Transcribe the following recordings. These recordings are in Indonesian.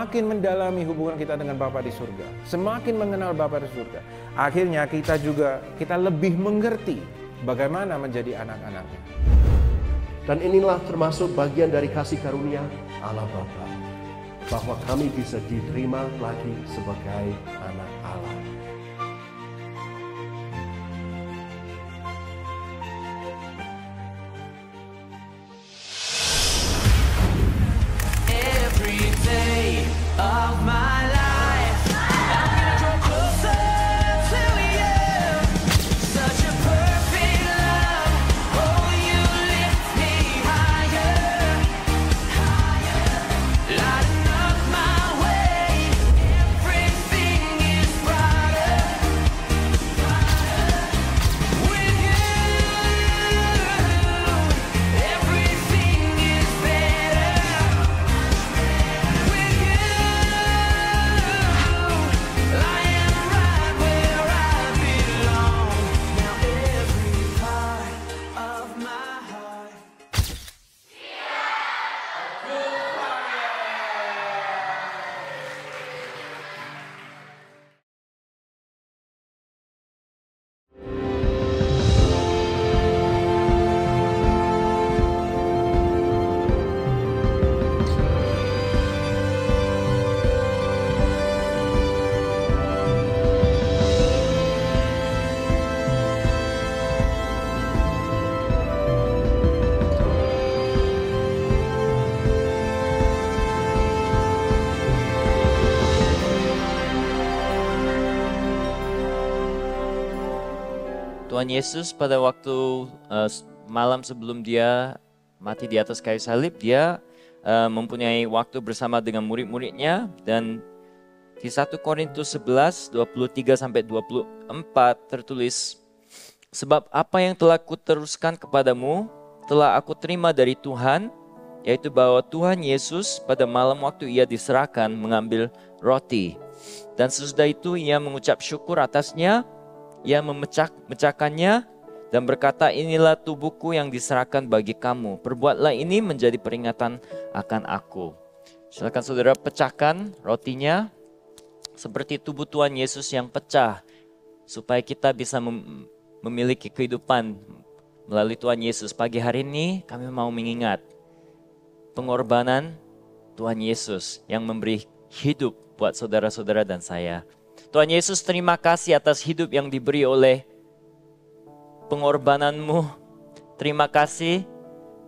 semakin mendalami hubungan kita dengan Bapa di surga, semakin mengenal Bapa di surga, akhirnya kita lebih mengerti bagaimana menjadi anak-anaknya. Dan inilah termasuk bagian dari kasih karunia Allah Bapa, bahwa kami bisa diterima lagi sebagai anak Allah. Of my life, I'm gonna draw closer to you. Such a perfect love. Oh, you lift me higher, higher. Lighten up my way. Everything is brighter, brighter. With you, everything is better. With you, I am right where I belong. Now every part of my heart. Tuhan Yesus pada waktu malam sebelum dia mati di atas kayu salib, dia mempunyai waktu bersama dengan murid-muridnya, dan di 1 Korintus 11, 23-24 tertulis, sebab apa yang telah kuteruskan kepadamu, telah aku terima dari Tuhan, yaitu bahwa Tuhan Yesus pada malam waktu ia diserahkan mengambil roti, dan sesudah itu ia mengucap syukur atasnya, ia memecahkannya dan berkata, inilah tubuhku yang diserahkan bagi kamu. Perbuatlah ini menjadi peringatan akan aku. Silakan saudara pecahkan rotinya seperti tubuh Tuhan Yesus yang pecah, supaya kita bisa memiliki kehidupan melalui Tuhan Yesus. Pagi hari ini kami mau mengingat pengorbanan Tuhan Yesus yang memberi hidup buat saudara-saudara dan saya. Tuhan Yesus, terima kasih atas hidup yang diberi oleh pengorbananmu. Terima kasih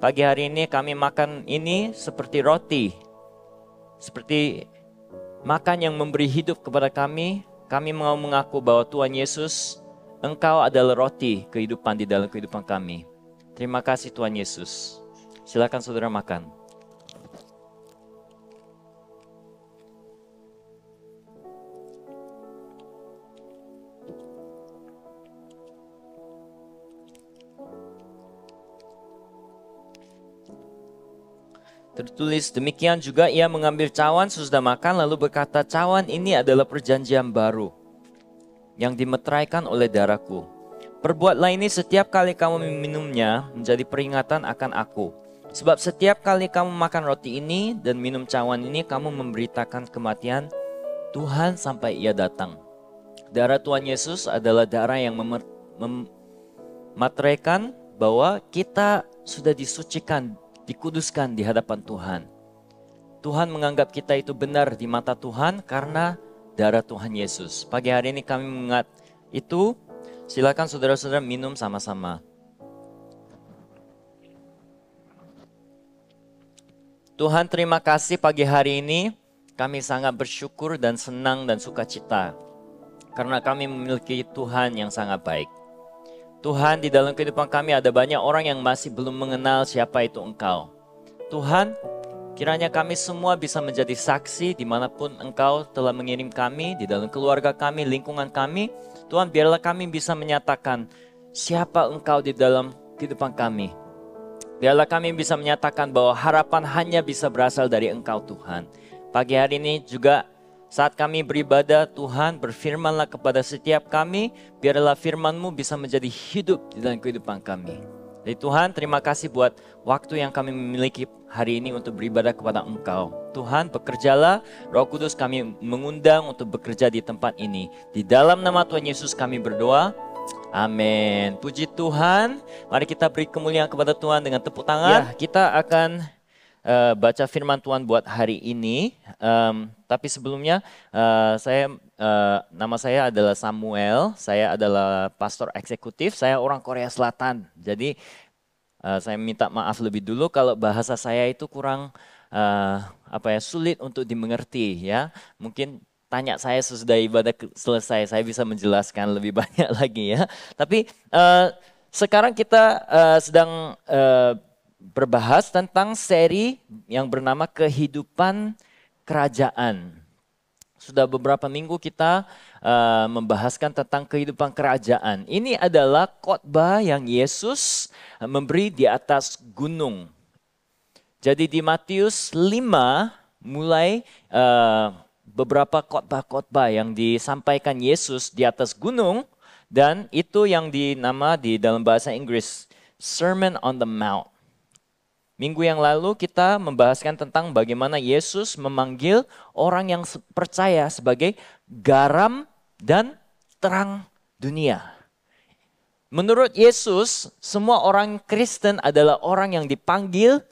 pagi hari ini kami makan ini seperti roti, seperti makan yang memberi hidup kepada kami. Kami mau mengaku bahwa Tuhan Yesus, Engkau adalah roti kehidupan di dalam kehidupan kami. Terima kasih Tuhan Yesus. Silakan saudara makan. Tertulis demikian juga ia mengambil cawan sesudah makan lalu berkata, cawan ini adalah perjanjian baru yang dimeteraikan oleh darahku. Perbuatlah ini setiap kali kamu meminumnya menjadi peringatan akan aku. Sebab setiap kali kamu makan roti ini dan minum cawan ini, kamu memberitakan kematian Tuhan sampai ia datang. Darah Tuhan Yesus adalah darah yang memeteraikan bahwa kita sudah disucikan, dikuduskan di hadapan Tuhan. Tuhan menganggap kita itu benar di mata Tuhan karena darah Tuhan Yesus. Pagi hari ini kami mengingat itu. Silakan saudara-saudara minum sama-sama. Tuhan, terima kasih pagi hari ini. Kami sangat bersyukur dan senang dan sukacita karena kami memiliki Tuhan yang sangat baik. Tuhan, di dalam kehidupan kami ada banyak orang yang masih belum mengenal siapa itu Engkau. Tuhan, kiranya kami semua bisa menjadi saksi dimanapun Engkau telah mengirim kami, di dalam keluarga kami, lingkungan kami. Tuhan, biarlah kami bisa menyatakan siapa Engkau di dalam kehidupan kami. Biarlah kami bisa menyatakan bahwa harapan hanya bisa berasal dari Engkau Tuhan. Pagi hari ini juga saat kami beribadah, Tuhan berfirmanlah kepada setiap kami, biarlah firman-Mu bisa menjadi hidup di dalam kehidupan kami. Jadi Tuhan, terima kasih buat waktu yang kami memiliki hari ini untuk beribadah kepada Engkau. Tuhan, bekerjalah. Roh Kudus, kami mengundang untuk bekerja di tempat ini. Di dalam nama Tuhan Yesus kami berdoa. Amin. Puji Tuhan. Mari kita beri kemuliaan kepada Tuhan dengan tepuk tangan. Ya, kita akan baca firman Tuhan buat hari ini. Tapi sebelumnya nama saya adalah Samuel. Saya adalah pastor eksekutif. Saya orang Korea Selatan. Jadi saya minta maaf lebih dulu kalau bahasa saya itu kurang sulit untuk dimengerti ya. Mungkin tanya saya sesudah ibadah selesai, saya bisa menjelaskan lebih banyak lagi ya. Tapi sekarang kita sedang berbahas tentang seri yang bernama Kehidupan Kerajaan. Sudah beberapa minggu kita membahaskan tentang kehidupan kerajaan. Ini adalah khotbah yang Yesus memberi di atas gunung. Jadi di Matius 5 mulai beberapa khotbah-khotbah yang disampaikan Yesus di atas gunung, dan itu yang dinama di dalam bahasa Inggris Sermon on the Mount. Minggu yang lalu kita membahaskan tentang bagaimana Yesus memanggil orang yang percaya sebagai garam dan terang dunia. Menurut Yesus, semua orang Kristen adalah orang yang dipanggil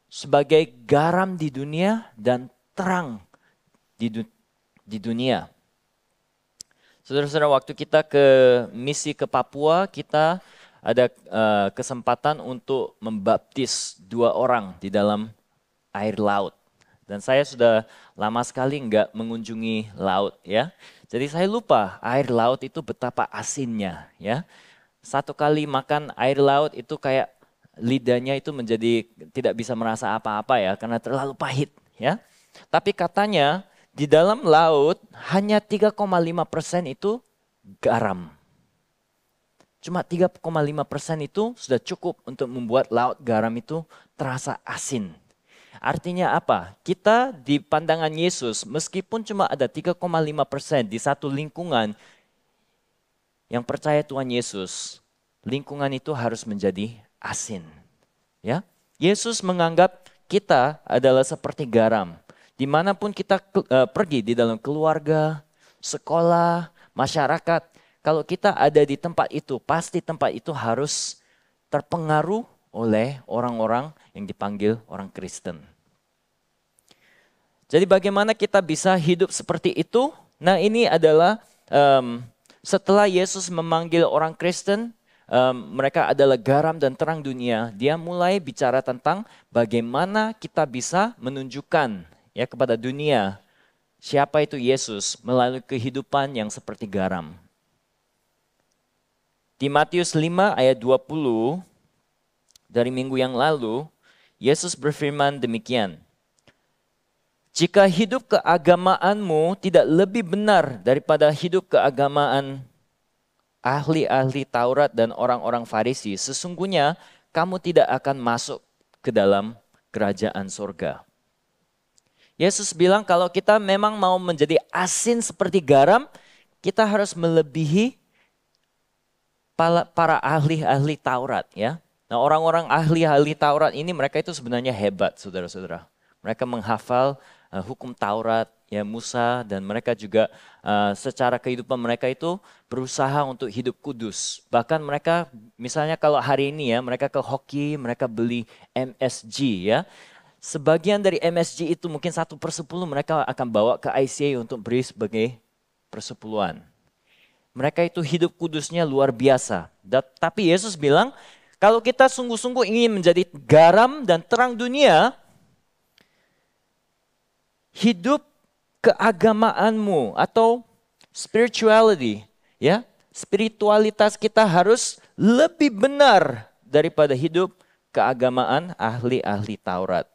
sebagai garam di dunia dan terang di dunia. Saudara-saudara, waktu kita ke misi ke Papua, kita ada kesempatan untuk membaptis 2 orang di dalam air laut. Dan saya sudah lama sekali nggak mengunjungi laut ya. Jadi saya lupa air laut itu betapa asinnya ya. Satu kali makan air laut itu kayak lidahnya itu menjadi tidak bisa merasa apa-apa ya karena terlalu pahit ya. Tapi katanya di dalam laut hanya 3,5% itu garam. Cuma 3,5% itu sudah cukup untuk membuat laut garam itu terasa asin. Artinya apa? Kita di pandangan Yesus meskipun cuma ada 3,5% di satu lingkungan yang percaya Tuhan Yesus, lingkungan itu harus menjadi asin. Ya, Yesus menganggap kita adalah seperti garam. Dimanapun kita pergi di dalam keluarga, sekolah, masyarakat, kalau kita ada di tempat itu, pasti tempat itu harus terpengaruh oleh orang-orang yang dipanggil orang Kristen. Jadi bagaimana kita bisa hidup seperti itu? Nah ini adalah setelah Yesus memanggil orang Kristen, mereka adalah garam dan terang dunia. Dia mulai bicara tentang bagaimana kita bisa menunjukkan ya kepada dunia siapa itu Yesus melalui kehidupan yang seperti garam. Di Matius 5 ayat 20 dari minggu yang lalu, Yesus berfirman demikian. Jika hidup keagamaanmu tidak lebih benar daripada hidup keagamaan ahli-ahli Taurat dan orang-orang Farisi, sesungguhnya kamu tidak akan masuk ke dalam kerajaan surga. Yesus bilang kalau kita memang mau menjadi asin seperti garam, kita harus melebihi para ahli-ahli Taurat ya. Nah orang-orang ahli-ahli Taurat ini mereka itu sebenarnya hebat saudara-saudara. Mereka menghafal hukum Taurat ya Musa dan mereka juga secara kehidupan mereka itu berusaha untuk hidup kudus. Bahkan mereka misalnya kalau hari ini ya mereka ke hoki mereka beli MSG ya. Sebagian dari MSG itu mungkin 1/10 mereka akan bawa ke ICA untuk beri sebagai persepuluhan. Mereka itu hidup kudusnya luar biasa. Tapi Yesus bilang, kalau kita sungguh-sungguh ingin menjadi garam dan terang dunia, hidup keagamaanmu atau spirituality, ya, spiritualitas kita harus lebih benar daripada hidup keagamaan ahli-ahli Taurat.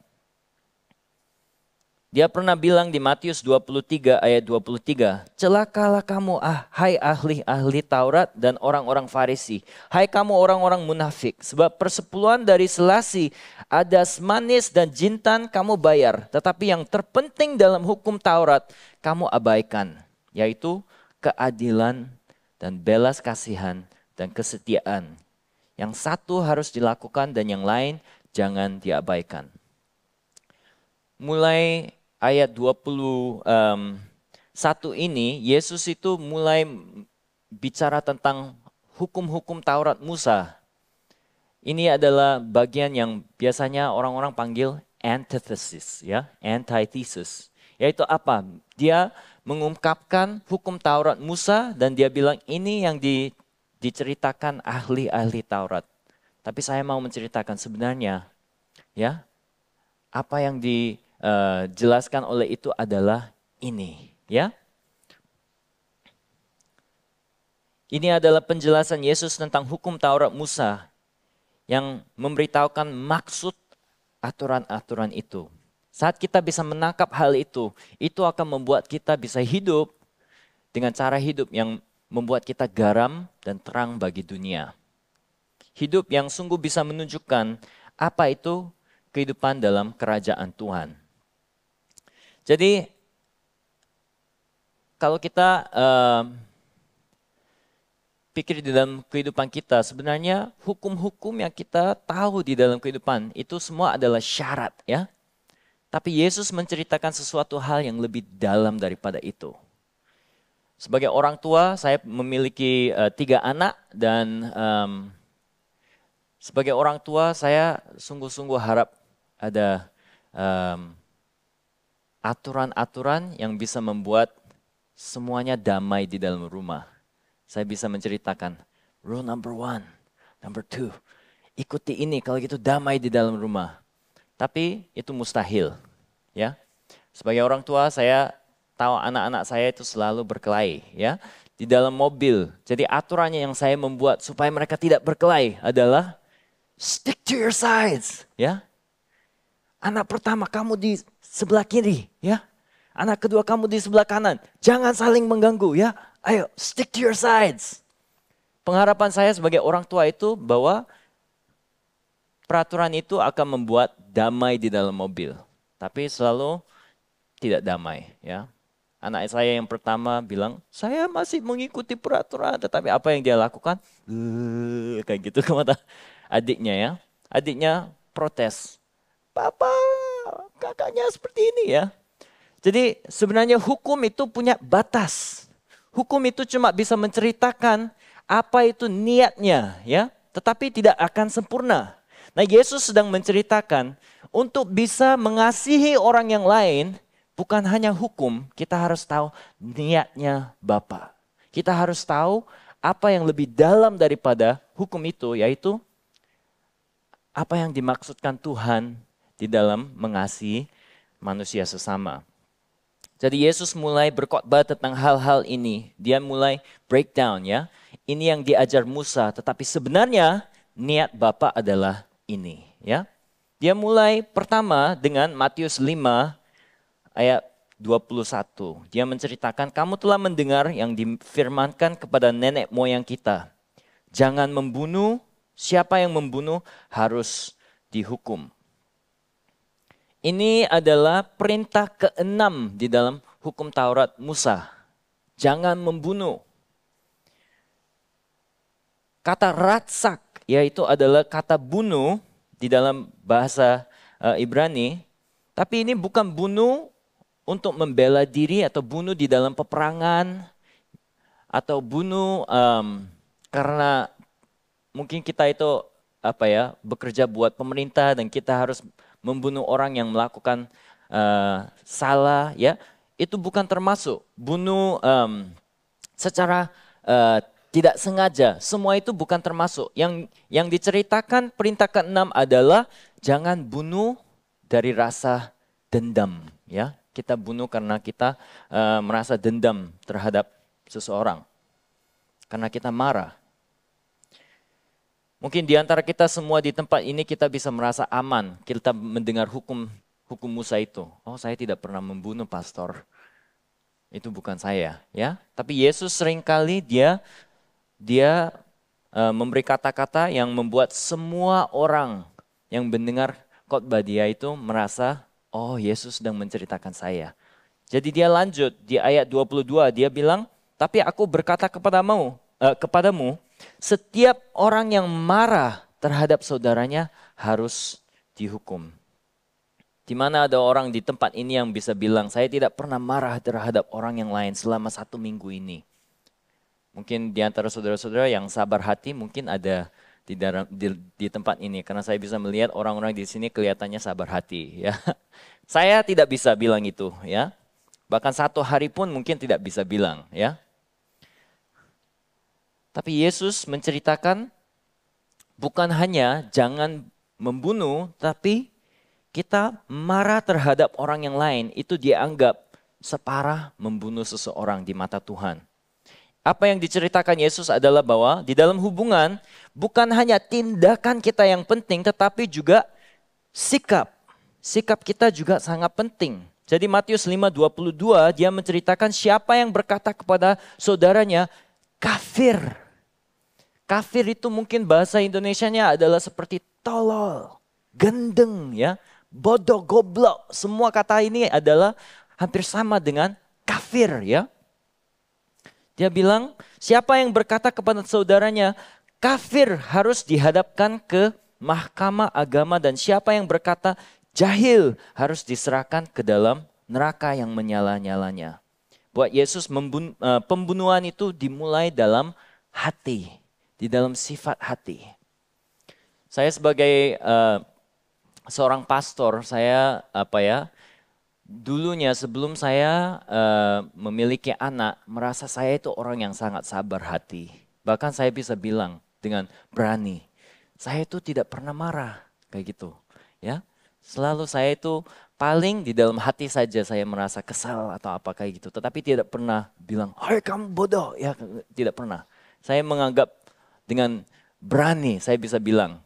Dia pernah bilang di Matius 23 ayat 23, celakalah kamu hai ahli-ahli Taurat dan orang-orang Farisi, hai kamu orang-orang munafik, sebab persepuluhan dari selasi, adas manis dan jintan kamu bayar, tetapi yang terpenting dalam hukum Taurat kamu abaikan, yaitu keadilan dan belas kasihan dan kesetiaan. Yang satu harus dilakukan dan yang lain jangan diabaikan. Mulai ayat 21 ini, Yesus itu mulai bicara tentang hukum-hukum Taurat Musa. Ini adalah bagian yang biasanya orang-orang panggil antithesis, ya, antithesis. Yaitu apa? Dia mengungkapkan hukum Taurat Musa dan dia bilang ini yang diceritakan ahli-ahli Taurat. Tapi saya mau menceritakan sebenarnya, ya, apa yang dijelaskan oleh itu adalah ini, ya. Ini adalah penjelasan Yesus tentang hukum Taurat Musa yang memberitahukan maksud aturan-aturan itu. Saat kita bisa menangkap hal itu akan membuat kita bisa hidup dengan cara hidup yang membuat kita garam dan terang bagi dunia. Hidup yang sungguh bisa menunjukkan apa itu kehidupan dalam kerajaan Tuhan. Jadi kalau kita pikir di dalam kehidupan kita, sebenarnya hukum-hukum yang kita tahu di dalam kehidupan itu semua adalah syarat, ya. Tapi Yesus menceritakan sesuatu hal yang lebih dalam daripada itu. Sebagai orang tua, saya memiliki 3 anak dan sebagai orang tua saya sungguh-sungguh harap ada aturan-aturan yang bisa membuat semuanya damai di dalam rumah. Saya bisa menceritakan rule number 1, number 2, ikuti ini kalau gitu damai di dalam rumah. Tapi itu mustahil, ya. Sebagai orang tua saya tahu anak-anak saya itu selalu berkelahi, ya, di dalam mobil. Jadi aturannya yang saya membuat supaya mereka tidak berkelahi adalah stick to your sides, ya. Anak pertama kamu di sebelah kiri, ya. Anak kedua kamu di sebelah kanan. Jangan saling mengganggu, ya. Ayo stick to your sides. Pengharapan saya sebagai orang tua itu bahwa peraturan itu akan membuat damai di dalam mobil. Tapi selalu tidak damai, ya. Anak saya yang pertama bilang, saya masih mengikuti peraturan, tetapi apa yang dia lakukan? Kayak gitu ke mata adiknya, ya. Adiknya protes. Papa, kakaknya seperti ini, ya. Jadi sebenarnya hukum itu punya batas. Hukum itu cuma bisa menceritakan apa itu niatnya, ya. Tetapi tidak akan sempurna. Nah, Yesus sedang menceritakan untuk bisa mengasihi orang yang lain, bukan hanya hukum, kita harus tahu niatnya Bapa. Kita harus tahu apa yang lebih dalam daripada hukum itu, yaitu apa yang dimaksudkan Tuhan di dalam mengasihi manusia sesama. Jadi Yesus mulai berkhotbah tentang hal-hal ini. Dia mulai breakdown, ya. Ini yang diajar Musa, tetapi sebenarnya niat Bapa adalah ini, ya. Dia mulai pertama dengan Matius 5 ayat 21. Dia menceritakan, kamu telah mendengar yang difirmankan kepada nenek moyang kita. Jangan membunuh, siapa yang membunuh harus dihukum. Ini adalah perintah ke-6 di dalam hukum Taurat Musa. Jangan membunuh. Kata ratsak, yaitu adalah kata bunuh di dalam bahasa Ibrani. Tapi ini bukan bunuh untuk membela diri atau bunuh di dalam peperangan. Atau bunuh karena mungkin kita itu bekerja buat pemerintah dan kita harus membunuh orang yang melakukan salah, ya. Itu bukan termasuk bunuh secara tidak sengaja. Semua itu bukan termasuk. Yang diceritakan perintah ke-6 adalah jangan bunuh dari rasa dendam, ya. Kita bunuh karena kita merasa dendam terhadap seseorang. Karena kita marah. Mungkin di antara kita semua di tempat ini kita bisa merasa aman. Kita mendengar hukum Musa itu. Oh, saya tidak pernah membunuh, pastor. Itu bukan saya, ya. Tapi Yesus seringkali dia memberi kata-kata yang membuat semua orang yang mendengar khotbah dia itu merasa, oh, Yesus sedang menceritakan saya. Jadi dia lanjut di ayat 22, dia bilang, tapi aku berkata kepadamu, Setiap orang yang marah terhadap saudaranya harus dihukum. Di mana ada orang di tempat ini yang bisa bilang, saya tidak pernah marah terhadap orang yang lain selama 1 minggu ini. Mungkin di antara saudara-saudara yang sabar hati mungkin ada di tempat ini. Karena saya bisa melihat orang-orang di sini kelihatannya sabar hati. Ya. Saya tidak bisa bilang itu. Ya. Bahkan 1 hari pun mungkin tidak bisa bilang. Ya. Tapi Yesus menceritakan bukan hanya jangan membunuh, tapi kita marah terhadap orang yang lain itu dianggap separah membunuh seseorang di mata Tuhan. Apa yang diceritakan Yesus adalah bahwa di dalam hubungan bukan hanya tindakan kita yang penting, tetapi juga sikap. Sikap kita juga sangat penting. Jadi Matius 5:22 dia menceritakan siapa yang berkata kepada saudaranya kafir. Kafir itu mungkin bahasa Indonesianya adalah seperti tolol, gendeng ya. Bodoh, goblok, semua kata ini adalah hampir sama dengan kafir ya. Dia bilang, siapa yang berkata kepada saudaranya, kafir harus dihadapkan ke mahkamah agama dan siapa yang berkata jahil harus diserahkan ke dalam neraka yang menyala-nyalanya. Buat Yesus pembunuhan itu dimulai dalam hati, di dalam sifat hati. Saya sebagai seorang pastor, saya dulunya sebelum saya memiliki anak, merasa saya itu orang yang sangat sabar hati. Bahkan saya bisa bilang dengan berani, saya itu tidak pernah marah kayak gitu. Ya, selalu saya itu paling di dalam hati saja saya merasa kesal atau apa kayak gitu. Tetapi tidak pernah bilang, "Hai kamu bodoh," ya tidak pernah. Saya menganggap dengan berani saya bisa bilang.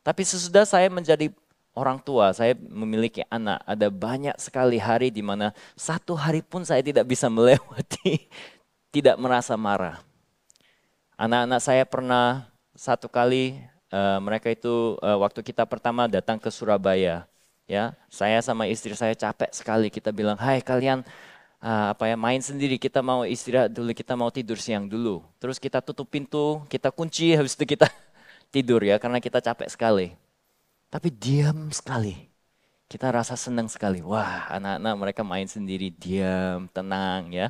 Tapi sesudah saya menjadi orang tua, saya memiliki anak, ada banyak sekali hari di mana 1 hari pun saya tidak bisa melewati, tidak merasa marah. Anak-anak saya pernah 1 kali, mereka itu waktu kita pertama datang ke Surabaya, ya, saya sama istri saya capek sekali, kita bilang, hai kalian main sendiri, kita mau istirahat dulu, kita mau tidur siang dulu. Terus kita tutup pintu, kita kunci, habis itu kita tidur ya, karena kita capek sekali. Tapi diam sekali. Kita rasa senang sekali. Wah, anak-anak mereka main sendiri, diam, tenang ya.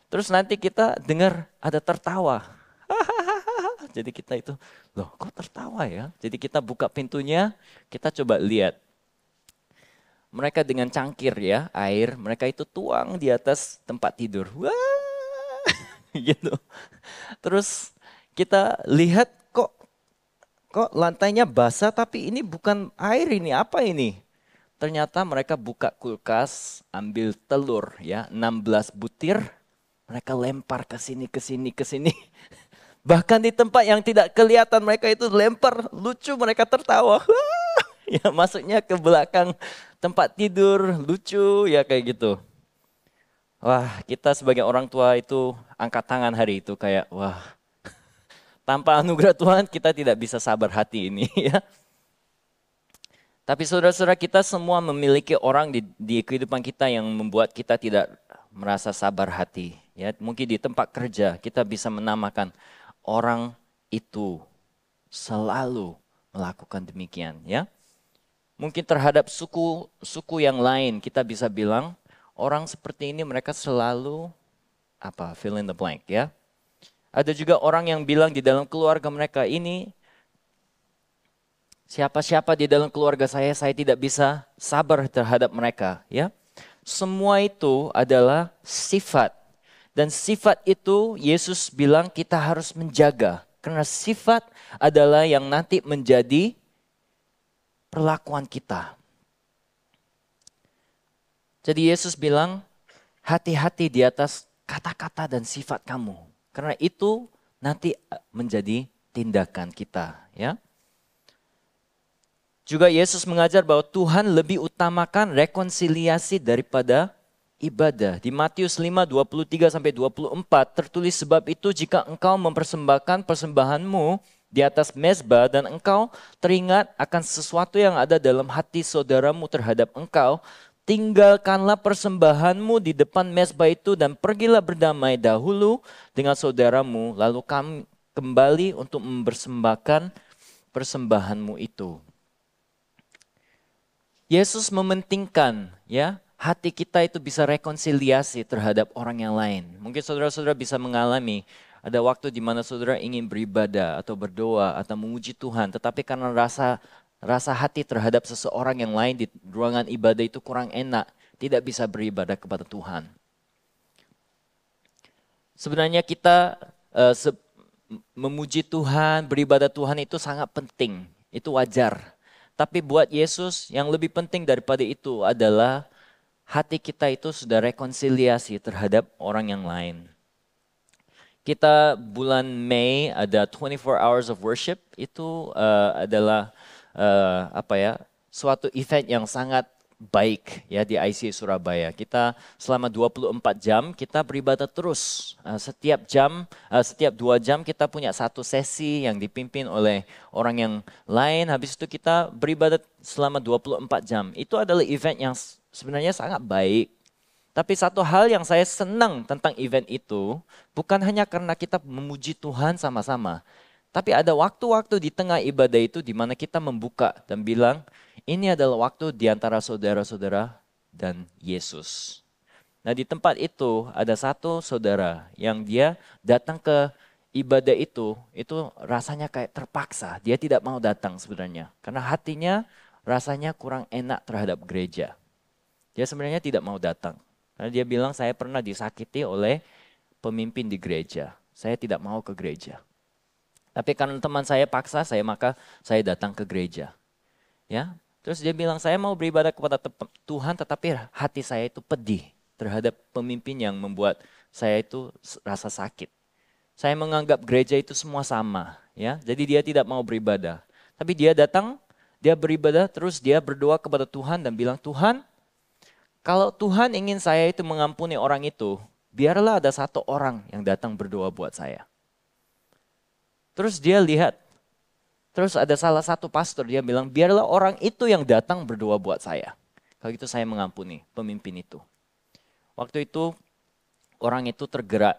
Terus nanti kita dengar ada tertawa. Jadi kita itu, loh kok tertawa ya? Jadi kita buka pintunya, kita coba lihat. Mereka dengan cangkir ya, air, mereka itu tuang di atas tempat tidur. Wah, gitu. Terus kita lihat kok lantainya basah tapi ini bukan air, ini apa ini? Ternyata mereka buka kulkas, ambil telur ya, 16 butir, mereka lempar ke sini, ke sini, ke sini. Bahkan di tempat yang tidak kelihatan mereka itu lempar, lucu mereka tertawa. Ya masuknya ke belakang tempat tidur, lucu ya kayak gitu. Wah, kita sebagai orang tua itu angkat tangan hari itu kayak wah. Tanpa anugerah Tuhan kita tidak bisa sabar hati ini ya. Tapi saudara-saudara kita semua memiliki orang di kehidupan kita yang membuat kita tidak merasa sabar hati. Ya, mungkin di tempat kerja kita bisa menamakan orang itu selalu melakukan demikian ya. Mungkin terhadap suku yang lain kita bisa bilang orang seperti ini mereka selalu fill in the blank ya. Ada juga orang yang bilang di dalam keluarga mereka ini, siapa-siapa di dalam keluarga saya tidak bisa sabar terhadap mereka. Ya, semua itu adalah sifat. Dan sifat itu Yesus bilang kita harus menjaga. Karena sifat adalah yang nanti menjadi perlakuan kita. Jadi Yesus bilang, hati-hati di atas kata-kata dan sifat kamu. Karena itu nanti menjadi tindakan kita, ya. Juga Yesus mengajar bahwa Tuhan lebih utamakan rekonsiliasi daripada ibadah. Di Matius 5:23-24 tertulis, sebab itu jika engkau mempersembahkan persembahanmu di atas mezbah dan engkau teringat akan sesuatu yang ada dalam hati saudaramu terhadap engkau, tinggalkanlah persembahanmu di depan mezbah itu dan pergilah berdamai dahulu dengan saudaramu, lalu kembali untuk mempersembahkan persembahanmu itu. Yesus mementingkan ya hati kita itu bisa rekonsiliasi terhadap orang yang lain. Mungkin saudara-saudara bisa mengalami ada waktu di mana saudara ingin beribadah atau berdoa atau memuji Tuhan, tetapi karena rasa hati terhadap seseorang yang lain di ruangan ibadah itu kurang enak, tidak bisa beribadah kepada Tuhan. Sebenarnya kita memuji Tuhan, beribadah Tuhan itu sangat penting, itu wajar. Tapi buat Yesus yang lebih penting daripada itu adalah hati kita itu sudah rekonsiliasi terhadap orang yang lain. Kita bulan Mei ada 24 hours of worship, itu adalah suatu event yang sangat baik ya di ICA Surabaya. Kita selama 24 jam kita beribadah terus. Setiap 2 jam kita punya satu sesi yang dipimpin oleh orang yang lain. Habis itu kita beribadah selama 24 jam. Itu adalah event yang sebenarnya sangat baik. Tapi satu hal yang saya senang tentang event itu bukan hanya karena kita memuji Tuhan sama-sama. Tapi ada waktu-waktu di tengah ibadah itu di mana kita membuka dan bilang, ini adalah waktu di antara saudara-saudara dan Yesus. Nah di tempat itu ada satu saudara yang dia datang ke ibadah itu rasanya kayak terpaksa. Dia tidak mau datang sebenarnya. Karena hatinya rasanya kurang enak terhadap gereja. Dia sebenarnya tidak mau datang. Karena dia bilang saya pernah disakiti oleh pemimpin di gereja. Saya tidak mau ke gereja. Tapi karena teman saya paksa maka saya datang ke gereja. Ya, terus dia bilang saya mau beribadah kepada Tuhan tetapi hati saya itu pedih terhadap pemimpin yang membuat saya itu rasa sakit. Saya menganggap gereja itu semua sama, ya. Jadi dia tidak mau beribadah. Tapi dia datang, dia beribadah terus dia berdoa kepada Tuhan dan bilang, "Tuhan, kalau Tuhan ingin saya itu mengampuni orang itu, biarlah ada satu orang yang datang berdoa buat saya." Terus dia lihat, terus ada salah satu pastor, dia bilang, biarlah orang itu yang datang berdoa buat saya. Kalau gitu saya mengampuni pemimpin itu. Waktu itu orang itu tergerak.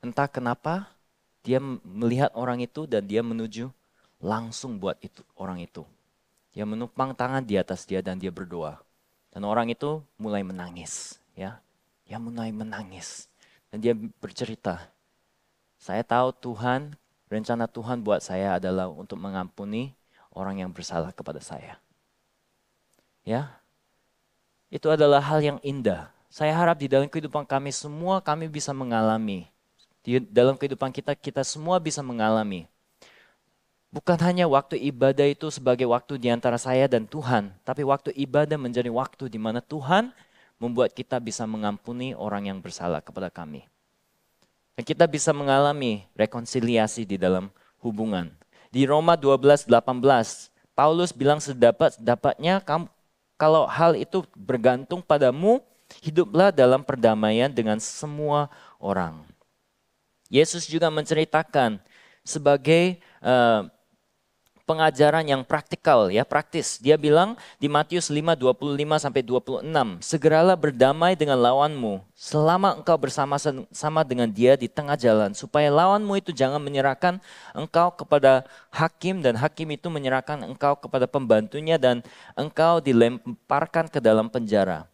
Entah kenapa dia melihat orang itu dan dia menuju langsung buat orang itu. Dia menumpang tangan di atas dia dan dia berdoa. Dan orang itu mulai menangis. Ya, dia mulai menangis. Dan dia bercerita, saya tahu Tuhan, rencana Tuhan buat saya adalah untuk mengampuni orang yang bersalah kepada saya. Ya, itu adalah hal yang indah. Saya harap di dalam kehidupan kami semua kami bisa mengalami. Di dalam kehidupan kita semua bisa mengalami. Bukan hanya waktu ibadah itu sebagai waktu di antara saya dan Tuhan. Tapi waktu ibadah menjadi waktu di mana Tuhan membuat kita bisa mengampuni orang yang bersalah kepada kami. Dan kita bisa mengalami rekonsiliasi di dalam hubungan. Di Roma 12:18, Paulus bilang sedapat-dapatnya kalau hal itu bergantung padamu, hiduplah dalam perdamaian dengan semua orang. Yesus juga menceritakan sebagai pengajaran yang praktikal, ya praktis. Dia bilang di Matius 5:25-26, segeralah berdamai dengan lawanmu selama engkau bersama-sama dengan dia di tengah jalan, supaya lawanmu itu jangan menyerahkan engkau kepada hakim dan hakim itu menyerahkan engkau kepada pembantunya dan engkau dilemparkan ke dalam penjara.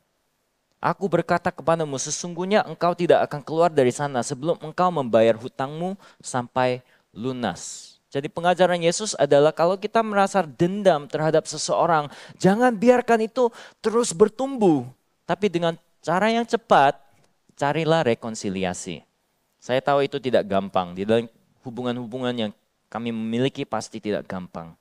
Aku berkata kepadamu, sesungguhnya engkau tidak akan keluar dari sana sebelum engkau membayar hutangmu sampai lunas. Jadi pengajaran Yesus adalah kalau kita merasa dendam terhadap seseorang, jangan biarkan itu terus bertumbuh. Tapi dengan cara yang cepat, carilah rekonsiliasi. Saya tahu itu tidak gampang. Di dalam hubungan-hubungan yang kami memiliki pasti tidak gampang.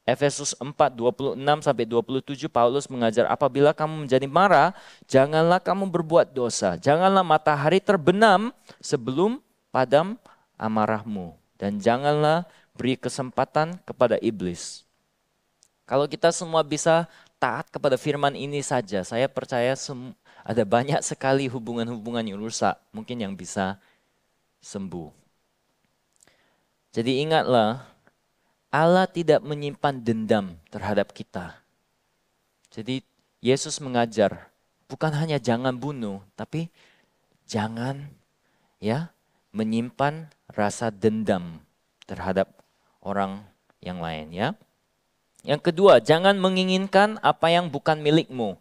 Efesus 4:26-27 Paulus mengajar, apabila kamu menjadi marah, janganlah kamu berbuat dosa. Janganlah matahari terbenam sebelum padam amarahmu. Dan janganlah beri kesempatan kepada iblis. Kalau kita semua bisa taat kepada firman ini saja, saya percaya ada banyak sekali hubungan-hubungan yang rusak, mungkin yang bisa sembuh. Jadi ingatlah, Allah tidak menyimpan dendam terhadap kita. Jadi Yesus mengajar, bukan hanya jangan bunuh, tapi jangan menyimpan rasa dendam terhadap orang yang lain ya. Yang kedua, jangan menginginkan apa yang bukan milikmu.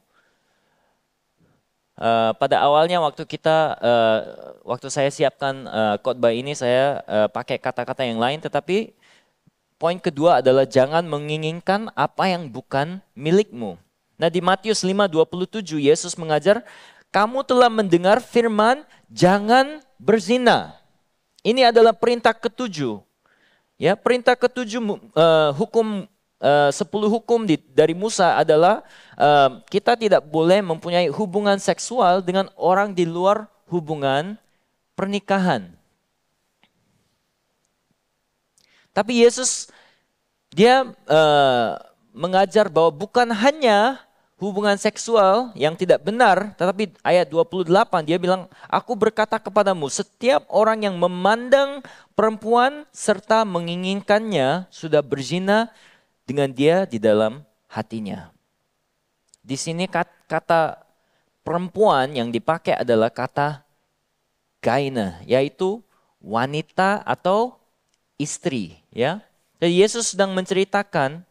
Pada awalnya waktu saya siapkan khotbah ini saya pakai kata-kata yang lain, tetapi poin kedua adalah jangan menginginkan apa yang bukan milikmu. Nah di Matius 5:27 Yesus mengajar, kamu telah mendengar firman jangan berzina. Ini adalah perintah ketujuh. Ya, perintah ketujuh hukum 10 hukum dari Musa adalah kita tidak boleh mempunyai hubungan seksual dengan orang di luar hubungan pernikahan. Tapi Yesus dia mengajar bahwa bukan hanya hubungan seksual yang tidak benar, tetapi ayat 28 dia bilang, aku berkata kepadamu, setiap orang yang memandang perempuan serta menginginkannya sudah berzina dengan dia di dalam hatinya. Di sini kata perempuan yang dipakai adalah kata gaina, yaitu wanita atau istri. Ya, jadi Yesus sedang menceritakan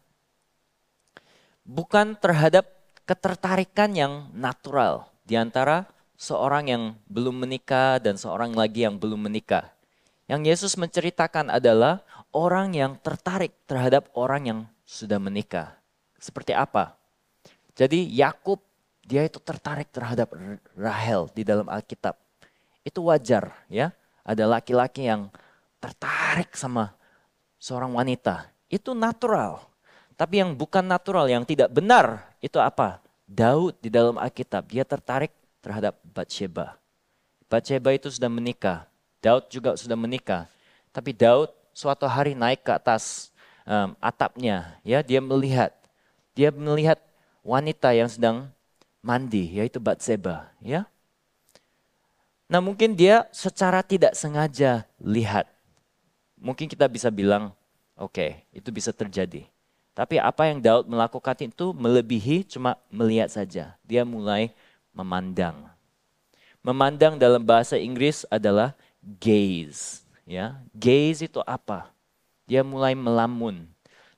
bukan terhadap ketertarikan yang natural di antara seorang yang belum menikah dan seorang lagi yang belum menikah. Yang Yesus menceritakan adalah orang yang tertarik terhadap orang yang sudah menikah. Seperti apa? Jadi Yakub dia itu tertarik terhadap Rahel di dalam Alkitab. Itu wajar ya. Ada laki-laki yang tertarik sama seorang wanita. Itu natural. Tapi yang bukan natural, yang tidak benar itu apa? Daud di dalam Alkitab dia tertarik terhadap Batsheba. Batsheba itu sudah menikah. Daud juga sudah menikah. Tapi Daud suatu hari naik ke atas atapnya, ya dia melihat wanita yang sedang mandi, yaitu Batsheba, ya. Nah mungkin dia secara tidak sengaja lihat, mungkin kita bisa bilang, oke, itu bisa terjadi. Tapi apa yang Daud melakukan itu melebihi cuma melihat saja. Dia mulai memandang. Memandang dalam bahasa Inggris adalah gaze, ya. Gaze itu apa? Dia mulai melamun,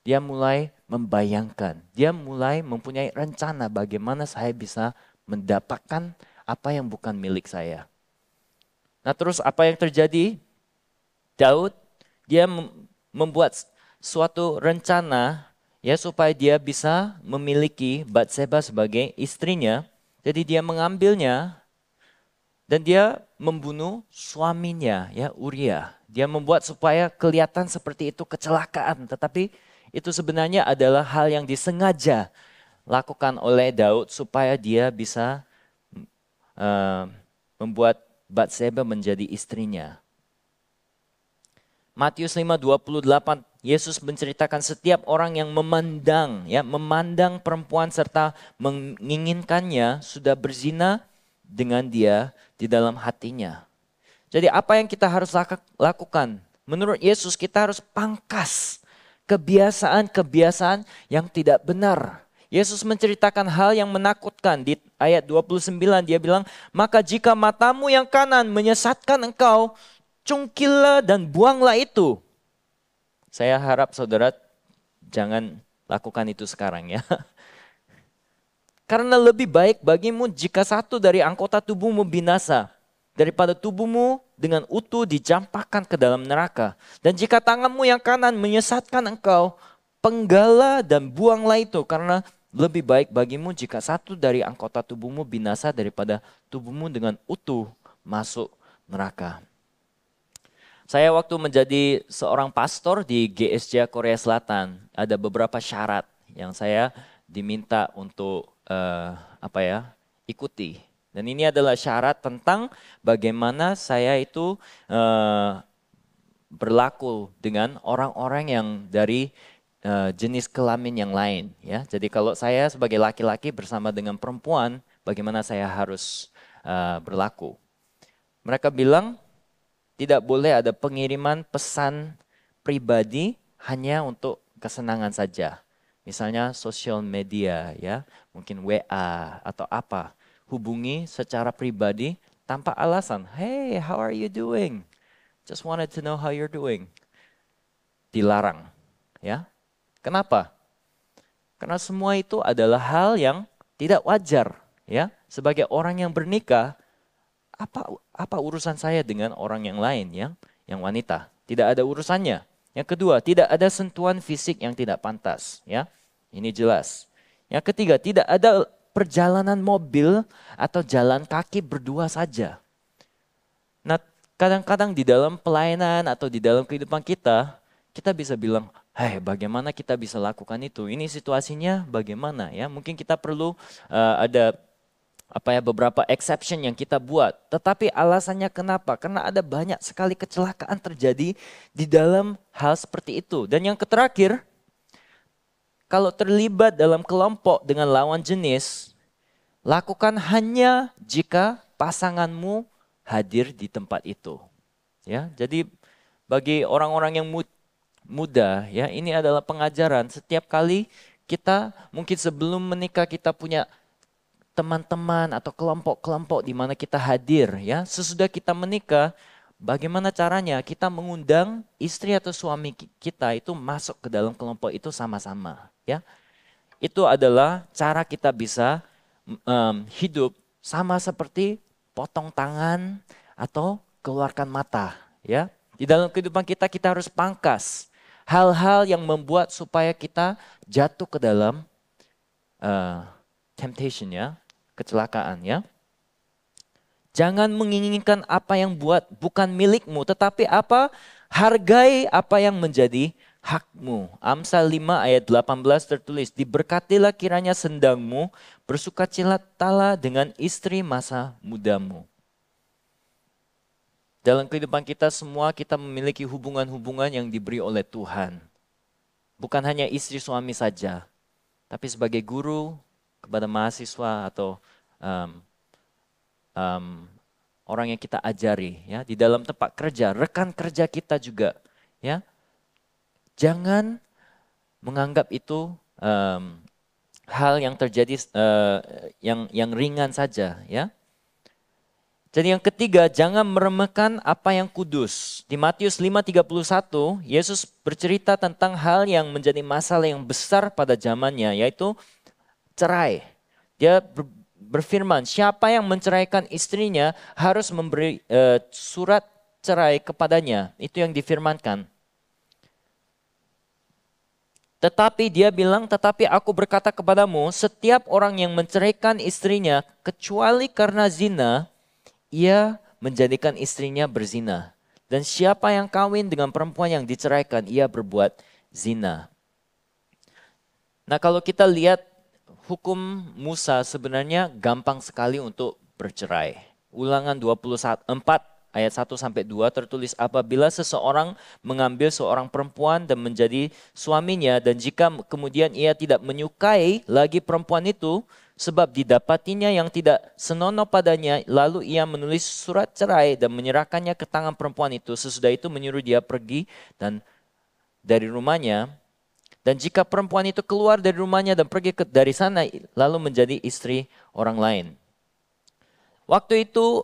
dia mulai membayangkan, dia mulai mempunyai rencana bagaimana saya bisa mendapatkan apa yang bukan milik saya. Nah terus apa yang terjadi? Daud, dia membuat suatu rencana ya supaya dia bisa memiliki Batsheba sebagai istrinya. Jadi dia mengambilnya dan dia membunuh suaminya ya Uria. Dia membuat supaya kelihatan seperti itu kecelakaan, tetapi itu sebenarnya adalah hal yang disengaja lakukan oleh Daud supaya dia bisa membuat Batsheba menjadi istrinya. Matius 5:28 Yesus menceritakan setiap orang yang memandang perempuan serta menginginkannya sudah berzina dengan dia di dalam hatinya. Jadi apa yang kita harus lakukan? Menurut Yesus kita harus pangkas kebiasaan-kebiasaan yang tidak benar. Yesus menceritakan hal yang menakutkan di ayat 29 dia bilang, maka jika matamu yang kanan menyesatkan engkau, cungkillah dan buanglah itu. Saya harap saudara jangan lakukan itu sekarang ya. Karena lebih baik bagimu jika satu dari anggota tubuhmu binasa daripada tubuhmu dengan utuh dicampakkan ke dalam neraka. Dan jika tanganmu yang kanan menyesatkan engkau, penggalah dan buanglah itu. Karena lebih baik bagimu jika satu dari anggota tubuhmu binasa daripada tubuhmu dengan utuh masuk neraka. Saya waktu menjadi seorang pastor di GSJ Korea Selatan, ada beberapa syarat yang saya diminta untuk ikuti. Dan ini adalah syarat tentang bagaimana saya itu berlaku dengan orang-orang yang dari jenis kelamin yang lain. Ya, jadi kalau saya sebagai laki-laki bersama dengan perempuan, bagaimana saya harus berlaku? Mereka bilang tidak boleh ada pengiriman pesan pribadi hanya untuk kesenangan saja. Misalnya sosial media, ya, mungkin WA atau apa. Hubungi secara pribadi tanpa alasan. Hey, how are you doing? Just wanted to know how you're doing. dilarang. Ya, kenapa? Karena semua itu adalah hal yang tidak wajar. Ya, sebagai orang yang bernikah, apa urusan saya dengan orang yang lain yang wanita? Tidak ada urusannya. Yang kedua, tidak ada sentuhan fisik yang tidak pantas. Ya, ini jelas. Yang ketiga, tidak ada perjalanan mobil atau jalan kaki berdua saja. Nah, kadang-kadang di dalam pelayanan atau di dalam kehidupan kita bisa bilang, "Hei, bagaimana kita bisa lakukan itu? Ini situasinya bagaimana ya?" Mungkin kita perlu ada beberapa exception yang kita buat. Tetapi alasannya kenapa? Karena ada banyak sekali kecelakaan terjadi di dalam hal seperti itu. Dan yang terakhir, kalau terlibat dalam kelompok dengan lawan jenis, lakukan hanya jika pasanganmu hadir di tempat itu. Ya, jadi bagi orang-orang yang muda, ya, ini adalah pengajaran. Setiap kali kita mungkin sebelum menikah kita punya teman-teman atau kelompok-kelompok di mana kita hadir, ya. Sesudah kita menikah, bagaimana caranya kita mengundang istri atau suami kita itu masuk ke dalam kelompok itu sama-sama, ya. Itu adalah cara kita bisa hidup sama seperti potong tangan atau keluarkan mata, ya. Di dalam kehidupan kita harus pangkas hal-hal yang membuat supaya kita jatuh ke dalam temptation, ya, kecelakaan, ya. Jangan menginginkan apa yang bukan milikmu, tetapi hargai apa yang menjadi hakmu. Amsal 5 ayat 18 tertulis, "Diberkatilah kiranya sendangmu, bersukacitalah dengan istri masa mudamu." Dalam kehidupan kita semua kita memiliki hubungan-hubungan yang diberi oleh Tuhan. Bukan hanya istri suami saja, tapi sebagai guru kepada mahasiswa atau orang yang kita ajari, ya, di dalam tempat kerja, rekan kerja kita juga, ya. Jangan menganggap itu hal yang terjadi yang ringan saja, ya. Jadi yang ketiga, jangan meremehkan apa yang kudus. Di Matius 5:31, Yesus bercerita tentang hal yang menjadi masalah yang besar pada zamannya, yaitu cerai. Dia berfirman, siapa yang menceraikan istrinya harus memberi surat cerai kepadanya. Itu yang difirmankan. Tetapi dia bilang, tetapi aku berkata kepadamu, setiap orang yang menceraikan istrinya kecuali karena zina, ia menjadikan istrinya berzina. Dan siapa yang kawin dengan perempuan yang diceraikan, ia berbuat zina. Nah, kalau kita lihat hukum Musa sebenarnya gampang sekali untuk bercerai. Ulangan 24 ayat 1-2 tertulis, apabila seseorang mengambil seorang perempuan dan menjadi suaminya, dan jika kemudian ia tidak menyukai lagi perempuan itu, sebab didapatinya yang tidak senonoh padanya, lalu ia menulis surat cerai dan menyerahkannya ke tangan perempuan itu, sesudah itu menyuruh dia pergi dari rumahnya. Dan jika perempuan itu keluar dari rumahnya dan pergi dari sana, lalu menjadi istri orang lain. Waktu itu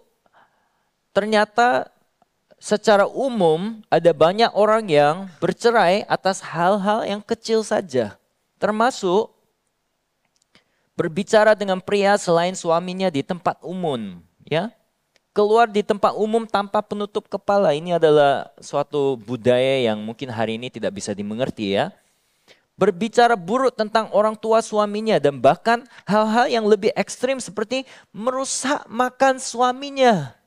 ternyata secara umum ada banyak orang yang bercerai atas hal-hal yang kecil saja. Termasuk berbicara dengan pria selain suaminya di tempat umum, ya. Keluar di tempat umum tanpa penutup kepala, ini adalah suatu budaya yang mungkin hari ini tidak bisa dimengerti, ya. Berbicara buruk tentang orang tua suaminya dan bahkan hal-hal yang lebih ekstrim seperti merusak makan suaminya.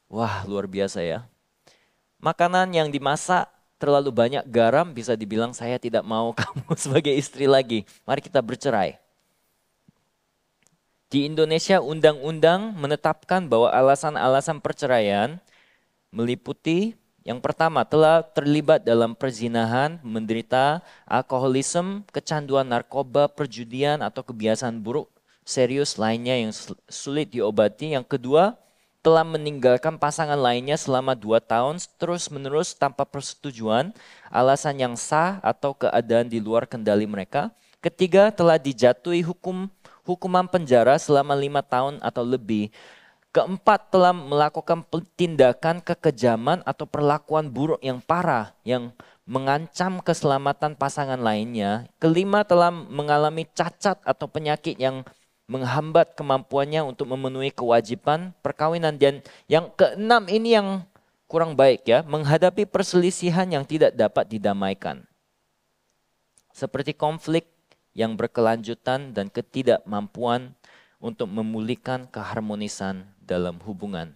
Wah, luar biasa, ya. Makanan yang dimasak terlalu banyak garam, bisa dibilang saya tidak mau kamu sebagai istri lagi. Mari kita bercerai. Di Indonesia, undang-undang menetapkan bahwa alasan-alasan perceraian meliputi yang pertama, telah terlibat dalam perzinahan, menderita alkoholisme, kecanduan narkoba, perjudian, atau kebiasaan buruk serius lainnya yang sulit diobati. Yang kedua, telah meninggalkan pasangan lainnya selama 2 tahun terus-menerus tanpa persetujuan, alasan yang sah atau keadaan di luar kendali mereka. Ketiga, telah dijatuhi hukuman penjara selama 5 tahun atau lebih Keempat, telah melakukan tindakan kekejaman atau perlakuan buruk yang parah yang mengancam keselamatan pasangan lainnya. Kelima, telah mengalami cacat atau penyakit yang menghambat kemampuannya untuk memenuhi kewajiban perkawinan. Dan yang keenam ini yang kurang baik ya, menghadapi perselisihan yang tidak dapat didamaikan. Seperti konflik yang berkelanjutan dan ketidakmampuan untuk memulihkan keharmonisan dalam hubungan.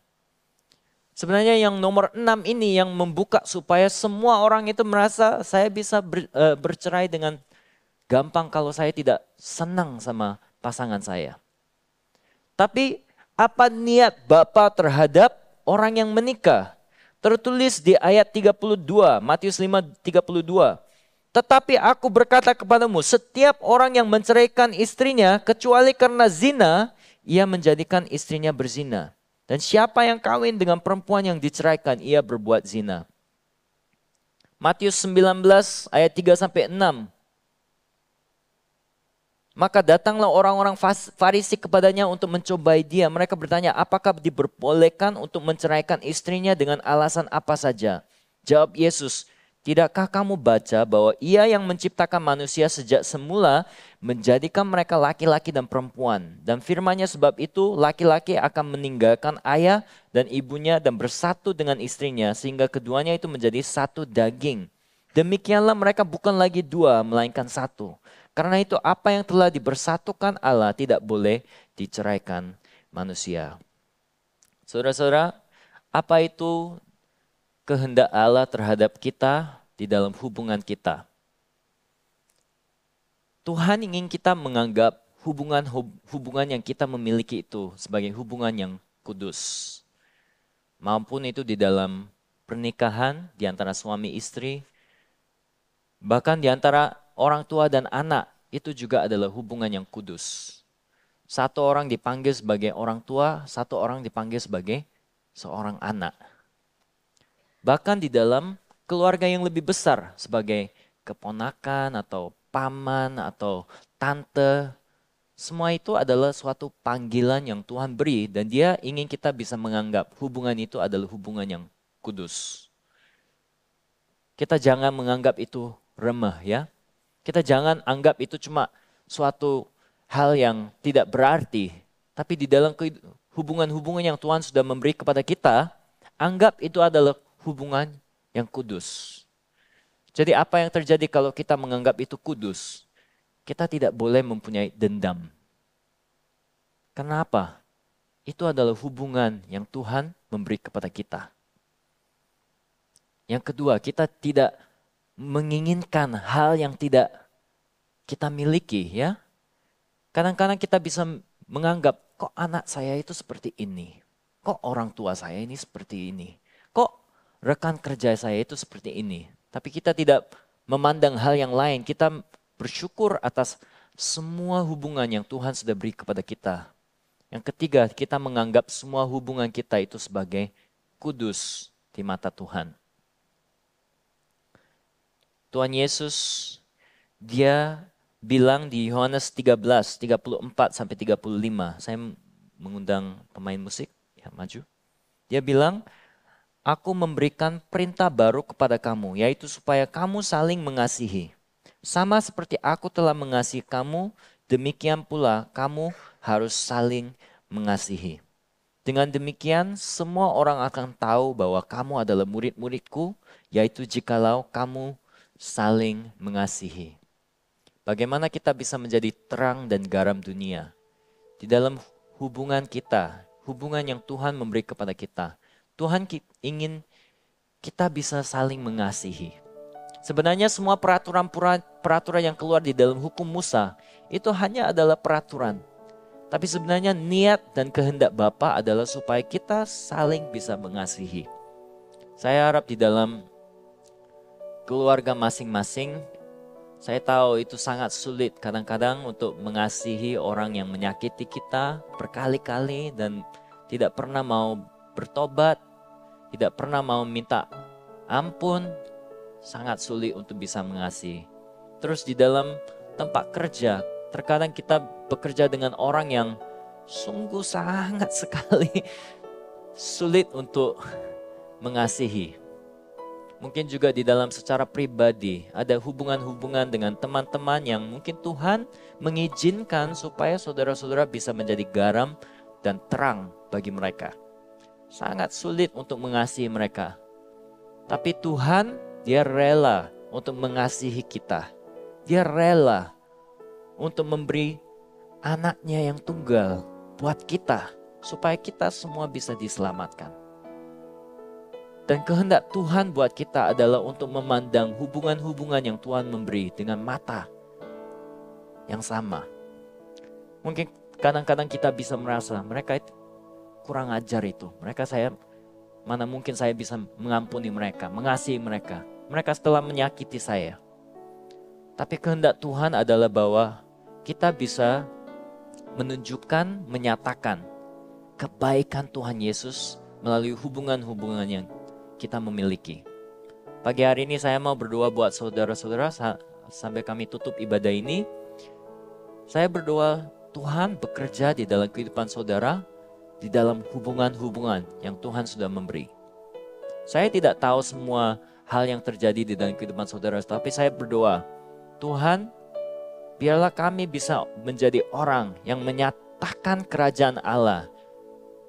Sebenarnya yang nomor 6 ini yang membuka supaya semua orang itu merasa saya bisa bercerai dengan gampang kalau saya tidak senang sama pasangan saya. Tapi apa niat Bapa terhadap orang yang menikah? Tertulis di ayat 32, Matius 5:32. Tetapi aku berkata kepadamu, setiap orang yang menceraikan istrinya kecuali karena zina, ia menjadikan istrinya berzina. Dan siapa yang kawin dengan perempuan yang diceraikan, ia berbuat zina. Matius 19 ayat 3-6. Maka datanglah orang-orang Farisi kepadanya untuk mencobai dia. Mereka bertanya, apakah diperbolehkan untuk menceraikan istrinya dengan alasan apa saja? Jawab Yesus, tidakkah kamu baca bahwa Ia yang menciptakan manusia sejak semula menjadikan mereka laki-laki dan perempuan. Dan firman-Nya sebab itu laki-laki akan meninggalkan ayah dan ibunya dan bersatu dengan istrinya sehingga keduanya itu menjadi satu daging. Demikianlah mereka bukan lagi dua melainkan satu. Karena itu apa yang telah dibersatukan Allah tidak boleh diceraikan manusia. Saudara-saudara, apa itu kehendak Allah terhadap kita di dalam hubungan kita? Tuhan ingin kita menganggap hubungan yang kita memiliki itu sebagai hubungan yang kudus. Maupun itu di dalam pernikahan, di antara suami istri, bahkan di antara orang tua dan anak, itu juga adalah hubungan yang kudus. Satu orang dipanggil sebagai orang tua, satu orang dipanggil sebagai seorang anak. Bahkan di dalam keluarga yang lebih besar sebagai keponakan atau paman atau tante, semua itu adalah suatu panggilan yang Tuhan beri dan Dia ingin kita bisa menganggap hubungan itu adalah hubungan yang kudus. Kita jangan menganggap itu remeh ya. Kita jangan anggap itu cuma suatu hal yang tidak berarti. Tapi di dalam hubungan-hubungan yang Tuhan sudah memberi kepada kita, anggap itu adalah hubungan yang kudus. Jadi apa yang terjadi kalau kita menganggap itu kudus? Kita tidak boleh mempunyai dendam. Kenapa? Itu adalah hubungan yang Tuhan memberi kepada kita. Yang kedua, kita tidak menginginkan hal yang tidak kita miliki ya. Kadang-kadang kita bisa menganggap kok anak saya itu seperti ini. Kok orang tua saya ini seperti ini. Kok rekan kerja saya itu seperti ini. Tapi kita tidak memandang hal yang lain. Kita bersyukur atas semua hubungan yang Tuhan sudah beri kepada kita. Yang ketiga, kita menganggap semua hubungan kita itu sebagai kudus di mata Tuhan. Tuhan Yesus, Dia bilang di Yohanes 13:34-35. Saya mengundang pemain musik, ya maju. Dia bilang, aku memberikan perintah baru kepada kamu, yaitu supaya kamu saling mengasihi. Sama seperti aku telah mengasihi kamu, demikian pula kamu harus saling mengasihi. Dengan demikian, semua orang akan tahu bahwa kamu adalah murid-muridku, yaitu jikalau kamu saling mengasihi. Bagaimana kita bisa menjadi terang dan garam dunia? Di dalam hubungan kita, hubungan yang Tuhan memberi kepada kita. Tuhan ingin kita bisa saling mengasihi. Sebenarnya semua peraturan yang keluar di dalam hukum Musa itu hanya adalah peraturan. Tapi sebenarnya niat dan kehendak Bapa adalah supaya kita saling bisa mengasihi. Saya harap di dalam keluarga masing-masing, saya tahu itu sangat sulit kadang-kadang untuk mengasihi orang yang menyakiti kita berkali-kali dan tidak pernah mau bertobat, tidak pernah mau minta ampun, sangat sulit untuk bisa mengasihi. Terus di dalam tempat kerja, terkadang kita bekerja dengan orang yang sungguh sangat sekali sulit untuk mengasihi. Mungkin juga di dalam secara pribadi ada hubungan-hubungan dengan teman-teman yang mungkin Tuhan mengizinkan supaya saudara-saudara bisa menjadi garam dan terang bagi mereka. Sangat sulit untuk mengasihi mereka. Tapi Tuhan, Dia rela untuk mengasihi kita. Dia rela untuk memberi anaknya yang tunggal buat kita supaya kita semua bisa diselamatkan. Dan kehendak Tuhan buat kita adalah untuk memandang hubungan-hubungan yang Tuhan memberi dengan mata yang sama. Mungkin kadang-kadang kita bisa merasa mereka itu kurang ajar itu. Mana mungkin saya bisa mengampuni mereka, mengasihi mereka. Mereka setelah menyakiti saya. Tapi kehendak Tuhan adalah bahwa kita bisa menunjukkan, menyatakan kebaikan Tuhan Yesus melalui hubungan-hubungan yang kita memiliki. Pagi hari ini saya mau berdoa buat saudara-saudara sampai kami tutup ibadah ini. Saya berdoa Tuhan bekerja di dalam kehidupan saudara, di dalam hubungan-hubungan yang Tuhan sudah memberi. Saya tidak tahu semua hal yang terjadi di dalam kehidupan saudara, tapi saya berdoa, Tuhan, biarlah kami bisa menjadi orang yang menyatakan kerajaan Allah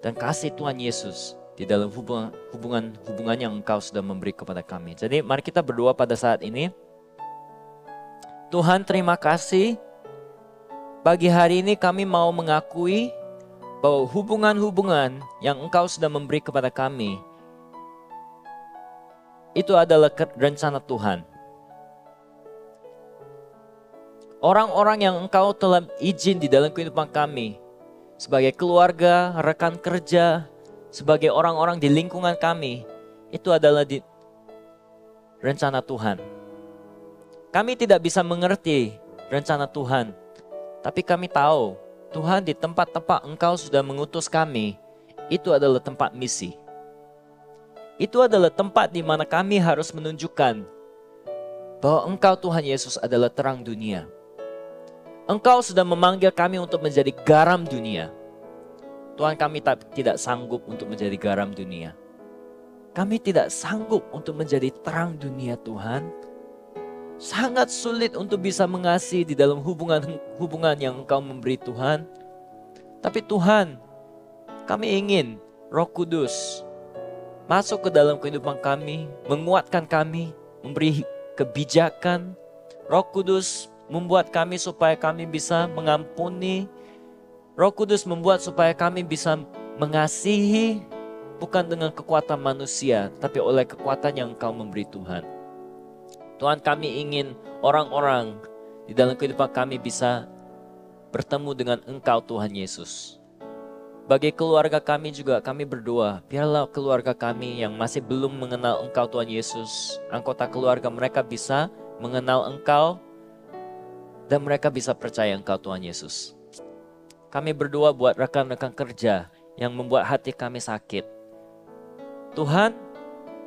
dan kasih Tuhan Yesus di dalam hubungan yang Engkau sudah memberi kepada kami. Jadi mari kita berdoa pada saat ini. Tuhan, terima kasih. Pagi hari ini kami mau mengakui bahwa hubungan-hubungan yang Engkau sudah memberi kepada kami itu adalah rencana Tuhan. Orang-orang yang Engkau telah izin di dalam kehidupan kami sebagai keluarga, rekan kerja, sebagai orang-orang di lingkungan kami, itu adalah di rencana Tuhan. Kami tidak bisa mengerti rencana Tuhan, tapi kami tahu Tuhan di tempat-tempat Engkau sudah mengutus kami, itu adalah tempat misi. Itu adalah tempat di mana kami harus menunjukkan bahwa Engkau Tuhan Yesus adalah terang dunia. Engkau sudah memanggil kami untuk menjadi garam dunia. Tuhan, kami tidak sanggup untuk menjadi garam dunia. Kami tidak sanggup untuk menjadi terang dunia, Tuhan. Sangat sulit untuk bisa mengasihi di dalam hubungan yang Engkau memberi, Tuhan. Tapi Tuhan, kami ingin Roh Kudus masuk ke dalam kehidupan kami, menguatkan kami, memberi kebijakan. Roh Kudus membuat kami supaya kami bisa mengampuni. Roh Kudus membuat supaya kami bisa mengasihi bukan dengan kekuatan manusia, tapi oleh kekuatan yang Engkau memberi, Tuhan. Tuhan, kami ingin orang-orang di dalam kehidupan kami bisa bertemu dengan Engkau, Tuhan Yesus. Bagi keluarga kami juga kami berdoa, biarlah keluarga kami yang masih belum mengenal Engkau, Tuhan Yesus, anggota keluarga mereka bisa mengenal Engkau dan mereka bisa percaya Engkau, Tuhan Yesus. Kami berdoa buat rekan-rekan kerja yang membuat hati kami sakit. Tuhan,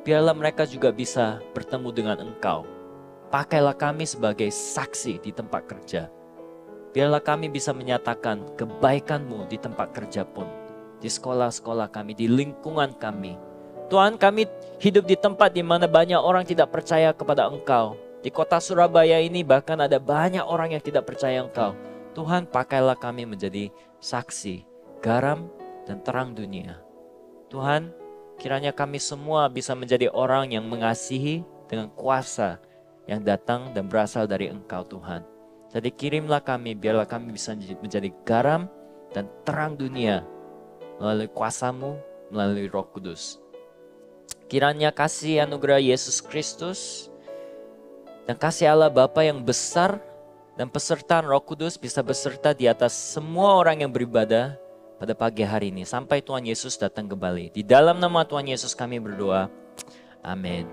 biarlah mereka juga bisa bertemu dengan Engkau. Pakailah kami sebagai saksi di tempat kerja. Biarlah kami bisa menyatakan kebaikan-Mu di tempat kerja pun. Di sekolah-sekolah kami, di lingkungan kami. Tuhan, kami hidup di tempat di mana banyak orang tidak percaya kepada Engkau. Di kota Surabaya ini bahkan ada banyak orang yang tidak percaya Engkau. Tuhan, pakailah kami menjadi saksi, garam, dan terang dunia. Tuhan, kiranya kami semua bisa menjadi orang yang mengasihi dengan kuasa yang datang dan berasal dari Engkau, Tuhan. Jadi kirimlah kami, biarlah kami bisa menjadi garam dan terang dunia melalui kuasa-Mu, melalui Roh Kudus. Kiranya kasih anugerah Yesus Kristus dan kasih Allah Bapa yang besar dan pesertaan Roh Kudus bisa beserta di atas semua orang yang beribadah pada pagi hari ini. Sampai Tuhan Yesus datang kembali. Di dalam nama Tuhan Yesus kami berdoa. Amin.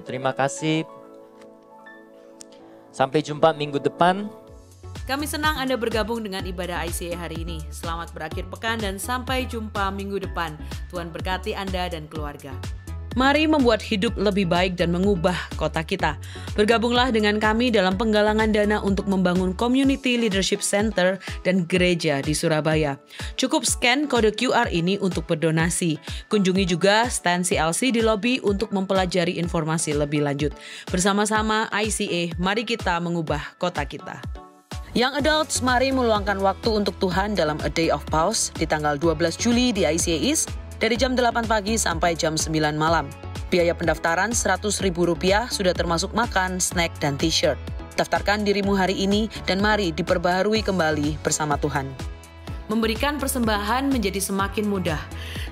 Terima kasih. Sampai jumpa minggu depan. Kami senang Anda bergabung dengan ibadah ICA hari ini. Selamat berakhir pekan dan sampai jumpa minggu depan. Tuhan berkati Anda dan keluarga. Mari membuat hidup lebih baik dan mengubah kota kita. Bergabunglah dengan kami dalam penggalangan dana untuk membangun Community Leadership Center dan gereja di Surabaya. Cukup scan kode QR ini untuk berdonasi. Kunjungi juga stand CLC di lobi untuk mempelajari informasi lebih lanjut. Bersama-sama ICA, mari kita mengubah kota kita. Young Adults, mari meluangkan waktu untuk Tuhan dalam A Day of Pause di tanggal 12 Juli di ICA East dari jam 8 pagi sampai jam 9 malam. Biaya pendaftaran Rp100.000 sudah termasuk makan, snack, dan t-shirt. Daftarkan dirimu hari ini dan mari diperbaharui kembali bersama Tuhan. Memberikan persembahan menjadi semakin mudah.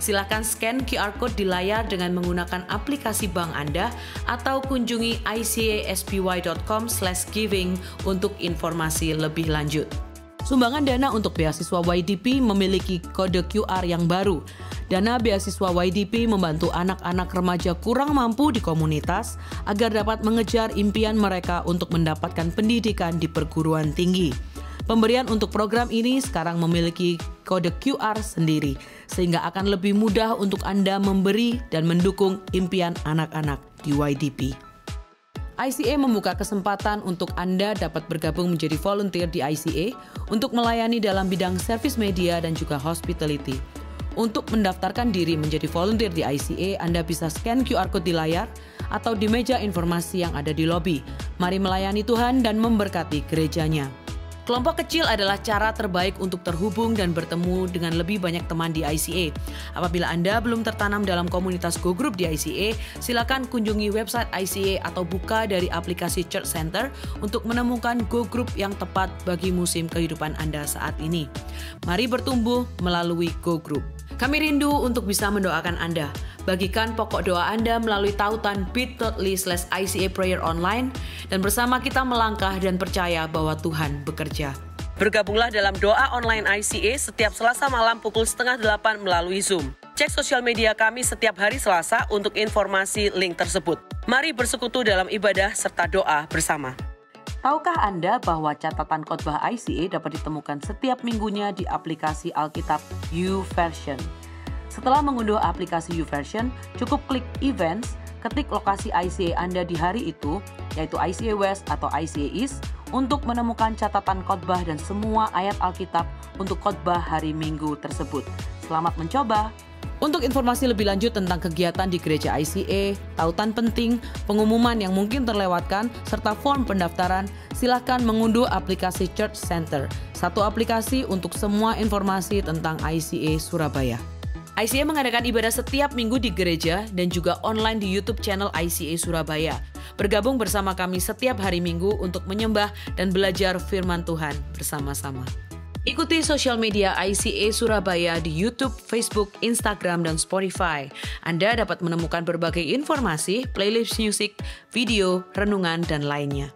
Silakan scan QR Code di layar dengan menggunakan aplikasi bank Anda atau kunjungi icaspy.com/giving untuk informasi lebih lanjut. Sumbangan dana untuk beasiswa YDP memiliki kode QR yang baru. Dana beasiswa YDP membantu anak-anak remaja kurang mampu di komunitas agar dapat mengejar impian mereka untuk mendapatkan pendidikan di perguruan tinggi. Pemberian untuk program ini sekarang memiliki kode QR sendiri, sehingga akan lebih mudah untuk Anda memberi dan mendukung impian anak-anak di YDP. ICA membuka kesempatan untuk Anda dapat bergabung menjadi volunteer di ICA untuk melayani dalam bidang service media dan juga hospitality. Untuk mendaftarkan diri menjadi volunteer di ICA, Anda bisa scan QR Code di layar atau di meja informasi yang ada di lobi. Mari melayani Tuhan dan memberkati gerejanya. Kelompok kecil adalah cara terbaik untuk terhubung dan bertemu dengan lebih banyak teman di ICA. Apabila Anda belum tertanam dalam komunitas Go Group di ICA, silakan kunjungi website ICA atau buka dari aplikasi Church Center untuk menemukan Go Group yang tepat bagi musim kehidupan Anda saat ini. Mari bertumbuh melalui Go Group. Kami rindu untuk bisa mendoakan Anda. Bagikan pokok doa Anda melalui tautan bit.ly/ICA Prayer Online dan bersama kita melangkah dan percaya bahwa Tuhan bekerja. Bergabunglah dalam doa online ICA setiap Selasa malam pukul 7:30 melalui Zoom. Cek sosial media kami setiap hari Selasa untuk informasi link tersebut. Mari bersekutu dalam ibadah serta doa bersama. Tahukah Anda bahwa catatan khotbah ICA dapat ditemukan setiap minggunya di aplikasi Alkitab YouVersion? Setelah mengunduh aplikasi YouVersion, cukup klik Events, ketik lokasi ICA Anda di hari itu, yaitu ICA West atau ICA East, untuk menemukan catatan khotbah dan semua ayat Alkitab untuk khotbah hari Minggu tersebut. Selamat mencoba! Untuk informasi lebih lanjut tentang kegiatan di gereja ICA, tautan penting, pengumuman yang mungkin terlewatkan, serta form pendaftaran, silakan mengunduh aplikasi Church Center, satu aplikasi untuk semua informasi tentang ICA Surabaya. ICA mengadakan ibadah setiap minggu di gereja dan juga online di YouTube channel ICA Surabaya. Bergabung bersama kami setiap hari Minggu untuk menyembah dan belajar firman Tuhan bersama-sama. Ikuti sosial media ICA Surabaya di YouTube, Facebook, Instagram, dan Spotify. Anda dapat menemukan berbagai informasi, playlist musik, video, renungan, dan lainnya.